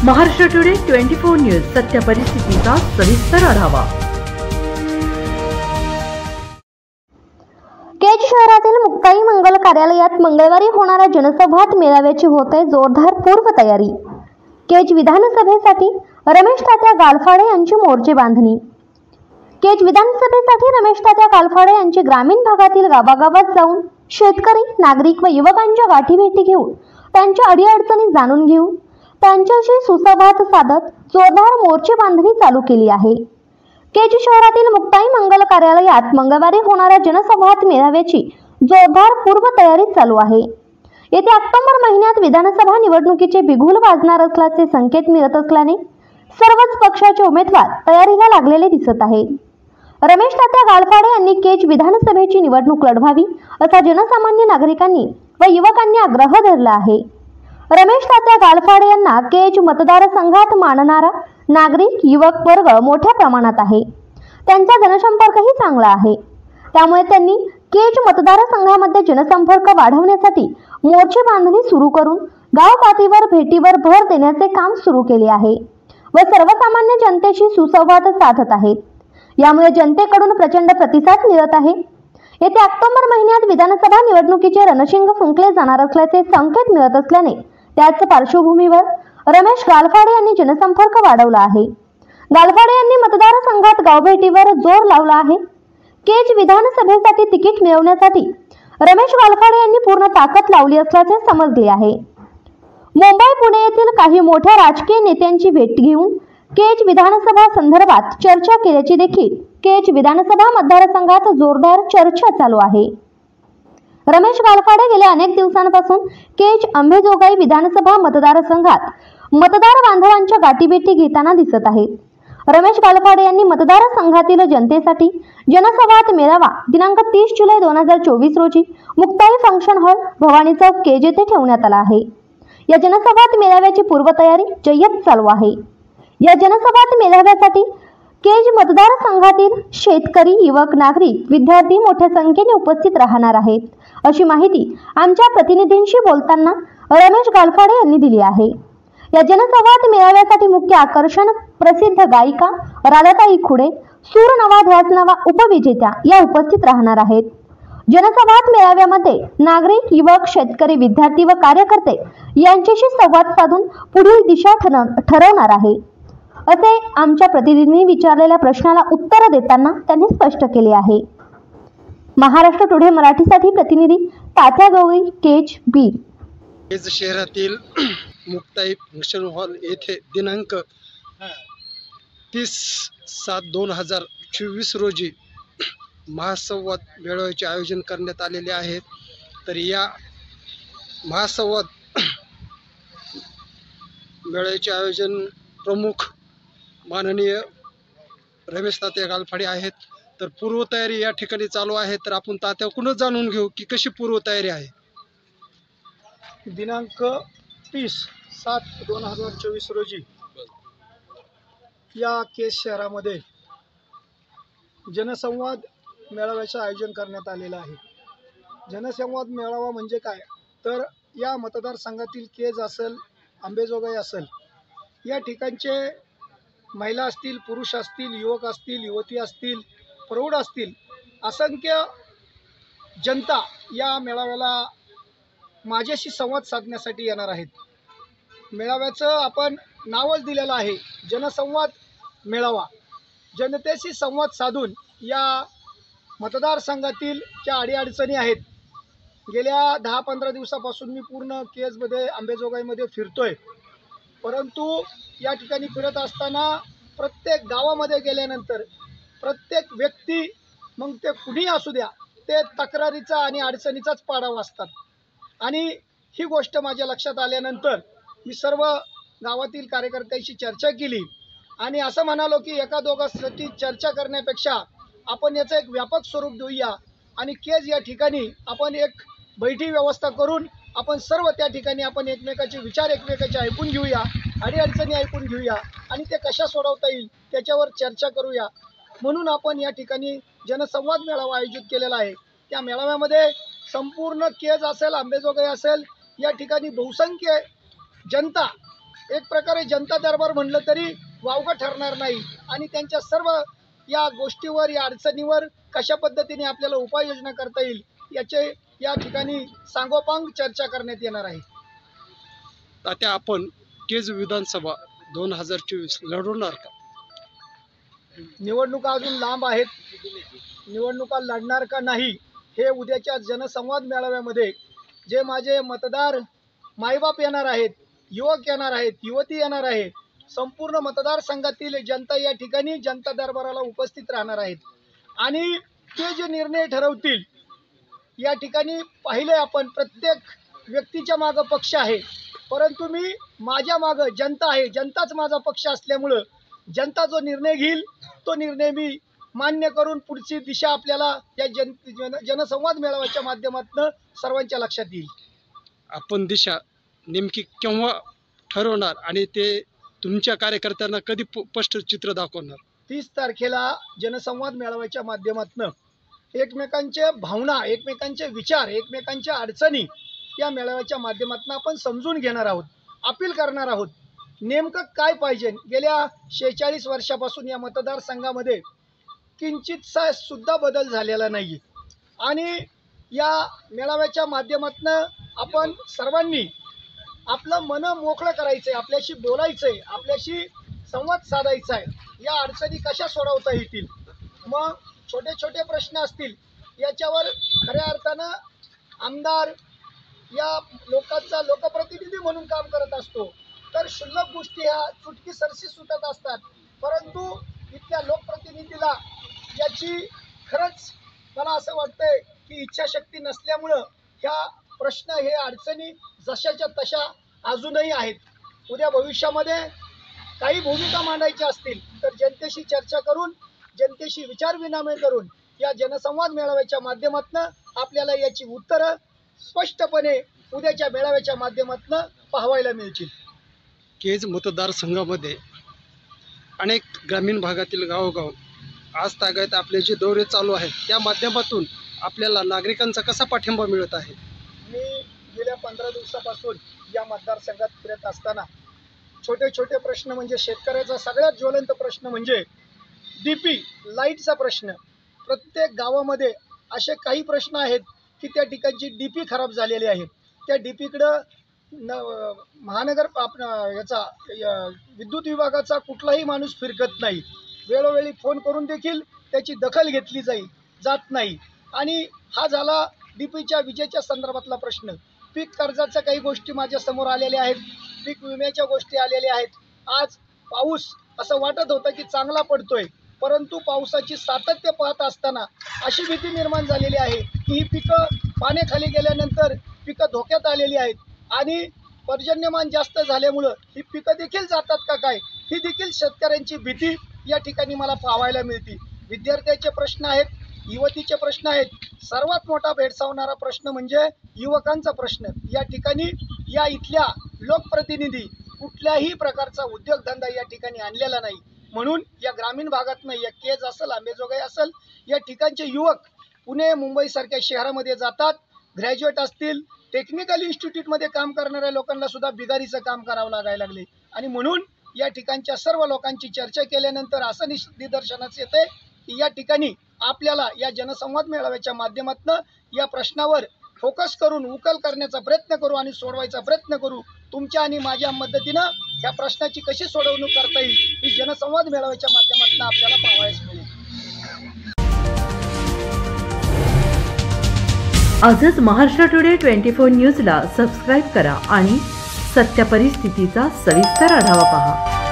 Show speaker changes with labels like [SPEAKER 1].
[SPEAKER 1] Maharashtra today 24 news सत्य परिस्थितीचा सविस्तर आढावा।
[SPEAKER 2] केज शहरातील मुक्ताई मंगल कार्यालयात मंगळवारी होणाऱ्या जनसंवाद मेळाव्याची होते जोरदार पूर्वतयारी। केज विधानसभेसाठी रमेश तात्या गालफाडे यांची मोर्चे बांधणी। केज विधानसभेसाठी रमेश तात्या गालफाडे यांची ग्रामीण भागातील गावागावात जाऊन शेतकरी, नागरिक व युवकांच्या गाठीभेटी घेऊन त्यांच्या अडीअडचणी जाणून घेऊन त्यांच्याशी सुसंवाद साधत जोरदार मोर्चे बांधणी चालू केली आहे। केज शहरातील मुक्ताई मंगल कार्यालयात मंगळवारी होणाऱ्या जनसंवाद मेळाव्याची जोरदार पूर्वतयारी चालू आहे। येत्या ऑक्टोबर महिन्यात विधानसभा निवडणुकीचे बिगुल वाजणार असल्याचे संकेत मिळत असल्याने सर्वच पक्षाचे उमेदवार तयारीला लागलेले दिसत आहेत। रमेश तात्या गालफाडे यांनी केज विधानसभेची निवडणूक लढवावी असा जनसामान्य नागरिकांनी व युवकांनी आग्रह धरला आहे। रमेश तात्या गालफाडे यांना केज मतदारसंघात मानणारा नागरिक युवक वर्ग मोठ्या प्रमाणात आहे। त्यांचा जनसंपर्कही चांगला आहे। त्यामुळे त्यांनी केज मतदारसंघामध्ये जनसंपर्क वाढवण्यासाठी मोर्चे बांधणी सुरू करून गाव पातळीवर भेटीवर भर देण्याचे काम सुरू केले आहे व सर्वसामान्य जनतेशी सुसंवाद साधत आहेत। यामुळे जनतेकडून प्रचंड प्रतिसाद मिळत आहे। येत्या ऑक्टोबर महिन्यात विधानसभा निवडणुकीचे रणशिंग फुंकले जाणार असल्याचे संकेत मिळत असल्याने त्याच पार्श्वभूमीवर रमेश गालफाडे यांनी जनसंपर्क वाढवला आहे। गालफाडे यांनी मतदारसंघात गावभेटीवर जोर लावला आहे। केज विधानसभेसाठी तिकीट मिळवण्यासाठी रमेश गालफाडे यांनी पूर्ण ताकद लावली असल्याचे समजले आहे। मुंबई, पुणे येथील काही मोठ्या राजकीय नेत्यांची भेट घेऊन केज विधानसभा संदर्भात चर्चा केल्याची देखील केज विधानसभा मतदारसंघात जोरदार चर्चा चालू आहे। रमेश गालफाडे गेल्या अनेक दिवसांपासून केज अंबेजोगाई विधानसभा मतदारसंघात मतदार बांधवांच्या गाठीभेटी घेताना दिसत आहेत। रमेश गालफाडे यांनी मतदारसंघातील जनतेसाठी जनसंवाद मेळावा दिनांक 30 जुलै 2024 रोजी मुक्ताई फंक्शन हॉल, भवानी चौक, केज येथे ठेवण्यात आला आहे। या जनसंवाद मेळाव्याची पूर्वतयारी जय्यत चालू आहे। या जनसंवाद मेळाव्यासाठी केज मतदारसंघातील शेतकरी, युवक, नागरिक, विद्यार्थी मोठ्या संख्येने उपस्थित राहणार आहेत, अशी माहिती आमच्या प्रतिनिधींशी बोलताना रमेश गालफाडे यांनी दिली आहे। या जनसंवाद मेळाव्यासाठी मुख्य आकर्षण प्रसिद्ध गायिका राधाताई खुडे, सूर नवा ध्यास नवा उपविजेत्या या उपस्थित राहणार आहेत। जनसंवाद मेळाव्यामध्ये नागरिक, युवक, शेतकरी, विद्यार्थी व कार्यकर्ते यांच्याशी संवाद साधून पुढील दिशा ठरवणार आहे, असे आमच्या प्रतिनिधींनी विचारलेल्या प्रश्नाला उत्तर देताना त्यांनी स्पष्ट केले आहे। महाराष्ट्र टुडे मराठीसाठी प्रतिनिधी तात्या गवळी, केज, बीड।
[SPEAKER 3] केज शहरातील मुक्ताई फंक्शन हॉल येथे दिनांक 30/7/2024 रोजी महासंवाद मेळाव्याचे आयोजन करण्यात आलेले आहे। तर या महासंवाद मेळाव्याचे आयोजन प्रमुख माननीय रमेश तात्या गालफाडे आहेत। तर पूर्वतयारी या ठिकाणी चालू आहे। तर आपण तात्याकडूनच जाणून घेऊ की कशी पूर्वतयारी आहे।
[SPEAKER 4] दिनांक 30/7/2024 रोजी या केज शहरामध्ये जनसंवाद मेळाव्याचं आयोजन करण्यात आलेलं आहे। जनसंवाद मेळावा म्हणजे काय, तर या मतदारसंघातील केज असेल, अंबेजोगाई असेल, या ठिकाणचे महिला असतील, पुरुष असतील, युवक असतील, युवती असतील, प्रौढ असतील, असंख्य जनता या मेळाव्याला माझ्याशी संवाद साधण्यासाठी येणार आहेत। मेळाव्याचं आपण नावच दिलेलं आहे जनसंवाद मेळावा। जनतेशी संवाद साधून या मतदारसंघातील ज्या अडीअडचणी आहेत, गेल्या 10-15 दिवसापासून मी पूर्ण केजमध्ये, अंबेजोगाईमध्ये फिरतोय, परंतु या ठिकाणी फिरत असताना प्रत्येक गावामध्ये गेल्यानंतर प्रत्येक व्यक्ती, मग ते कुणीही असू द्या, ते तक्रारीचा आणि अडचणीचाच पाडा वाजतात। आणि ही गोष्ट माझ्या लक्षात आल्यानंतर मी सर्व गावातील कार्यकर्त्यांशी चर्चा केली आणि असं म्हणालो की एका दोघांसाठी चर्चा करण्यापेक्षा आपण याचं एक व्यापक स्वरूप देऊया आणि केज या ठिकाणी आपण एक बैठी व्यवस्था करून आपण सर्व त्या ठिकाणी आपण एकमेकाचे विचार एकमेकाचे ऐकून घेऊया, अडीअडचणी ऐकून घेऊया आणि ते कशा सोडवता येईल त्याच्यावर चर्चा करूया। म्हणून आपण या ठिकाणी जनसंवाद मेळावा आयोजित केलेला आहे। त्या मेळाव्यामध्ये संपूर्ण केज असेल, अंबेजोगाई असेल, या ठिकाणी बहुसंख्य जनता एक प्रकारे जनता दरबार म्हणलं तरी वावगं ठरणार नाही आणि त्यांच्या सर्व या गोष्टीवर, या अडचणीवर कशा पद्धतीने आपल्याला उपाययोजना करता येईल याचे या ठिकाणी सांगोपांग चर्चा करण्यात येणार आहे.
[SPEAKER 3] तात्या, आपण केज विधानसभा 2024 लढवणार का?
[SPEAKER 4] निवडणुका अजून लांब आहेत. निवडणुका लढणार का नाही हे उद्याच्या जनसंवाद मेळाव्यामध्ये जे माझे मतदार मायबाप येणार आहेत, युवक येणार आहेत, युवती येणार आहेत, संपूर्ण मतदारसंघातील जनता या ठिकाणी जनता दरबाराला उपस्थित राहणार आहेत आणि ते जे निर्णय ठरवतील या ठिकाणी पाहिले आपण प्रत्येक व्यक्तीच्या मागं पक्ष आहे, परंतु मी माझ्या मागं जनता आहे. जनताच माझा पक्ष असल्यामुळं जनता जो निर्णय घेईल तो निर्णय मी मान्य करून पुढची दिशा आपल्याला या जनसंवाद मेळाव्याच्या माध्यमातून सर्वांच्या लक्षात येईल.
[SPEAKER 3] आपण दिशा नेमकी केव्हा ठरवणार आणि ते तुमच्या कार्यकर्त्यांना कधी स्पष्ट चित्र दाखवणार?
[SPEAKER 4] 30 तारखेला जनसंवाद मेळाव्याच्या माध्यमातून एकमेकांच्या भावना, एकमेकांचे विचार, एकमेकांच्या अडचणी या मेळाव्याच्या माध्यमातून आपण समजून घेणार आहोत, अपील करणार आहोत. नेमकं काय पाहिजे? गेल्या 46 वर्षापासून या मतदारसंघामध्ये किंचितसा सुद्धा बदल झालेला नाही आणि या मेळाव्याच्या माध्यमातून आपण सर्वांनी आपलं मन मोकळं करायचं आहे, आपल्याशी बोलायचं आहे, आपल्याशी संवाद साधायचा आहे. या अडचणी कशा सोडवता येतील, मग छोटे छोटे प्रश्न असतील याच्यावर खऱ्या अर्थानं आमदार या लोकांचा लोकप्रतिनिधी म्हणून काम करत असतो, तर क्षुल्लक गोष्टी ह्या चुटकी सरशी सुटत असतात, परंतु इथल्या लोकप्रतिनिधीला याची खरंच मला असं वाटतंय की इच्छाशक्ती नसल्यामुळं ह्या प्रश्न, हे अडचणी जशाच्या तशा अजूनही आहेत. उद्या भविष्यामध्ये काही भूमिका मांडायच्या असतील तर जनतेशी चर्चा करून, जनतेशी विचारविनिमय करून या जनसंवाद मेळाव्याच्या माध्यमातून आपल्याला याची उत्तरं स्पष्टपणे उद्याच्या मेळाव्याच्या माध्यमातून पाहायला मिळतील.
[SPEAKER 3] केज मतदारसंघामध्ये अनेक ग्रामीण भागातील गावोगाव आज तागायत आपले जे दौरे चालू आहेत त्या माध्यमातून आपल्याला नागरिकांचा कसा पाठिंबा मिळत आहे?
[SPEAKER 4] मी गेल्या 15 दिवसापासून या मतदारसंघात फिरत असताना छोटे छोटे प्रश्न म्हणजे शेतकऱ्याचा सगळ्यात ज्वलंत प्रश्न म्हणजे डीपी लाईटचा प्रश्न. प्रत्येक गावामध्ये असे काही प्रश्न आहेत की त्या ठिकाणची डीपी खराब झालेली आहे. त्या डीपीकडं महानगर विद्युत विभागाचा कुठलाही माणूस फिरकत नाही. वेळोवेळी फोन करून देखील त्याची दखल घेतली जात नाही. आणि हा झाला डीपीच्या विजेच्या संदर्भातला प्रश्न. पीक कर्जाच्या काही गोष्टी माझ्या समोर आलेल्या आहेत, पीक विम्याच्या गोष्टी आलेल्या आहेत. आज पाऊस असं वाटत होतं की चांगला पडतोय, परंतु पावसाची सातत्य पाहत असताना अशी भीती निर्माण झालेली आहे की ही पिकं पाण्याखाली गेल्यानंतर पिकं धोक्यात आलेली आहेत आणि पर्जन्यमान जास्त झाल्यामुळं ही पिकं देखील जातात का काय, ही देखील शेतकऱ्यांची भीती या ठिकाणी मला पाहायला मिळते. विद्यार्थ्यांचे प्रश्न आहेत, युवतीचे प्रश्न आहेत. सर्वात मोठा भेडसावणारा प्रश्न म्हणजे युवकांचा प्रश्न. या ठिकाणी या इथल्या लोकप्रतिनिधी कुठल्याही प्रकारचा उद्योगधंदा या ठिकाणी आणलेला नाही. म्हणून या ग्रामीण भागातनं, या केज असेल, आंबेजोगाई असेल, या ठिकाणचे युवक पुणे मुंबईसारख्या शहरामध्ये जातात. ग्रॅज्युएट असतील, टेक्निकल इन्स्टिट्यूटमध्ये काम करणाऱ्या लोकांना सुद्धा बिगारीचं काम करावं लागायला लागले. आणि म्हणून या ठिकाणच्या सर्व लोकांची चर्चा केल्यानंतर असं निदर्शनास येते की या ठिकाणी आपल्याला या जनसंवाद मेळाव्याच्या माध्यमातून या प्रश्नावर फोकस करून उकल करण्याचा प्रयत्न करू आणि सोडवायचा प्रयत्न करू. तुमच्या आणि माझ्या मदतीनं या प्रश्नाची कशी सोडवणूक करता येईल ही जनसंवाद मेळाव्याच्या माध्यमातून आपल्याला पाहावयास मिळेल.
[SPEAKER 1] आजच महाराष्ट्र टुडे 24 न्यूजला सबस्क्राईब करा आणि सत्य परिस्थितीचा सविस्तर आढावा पहा.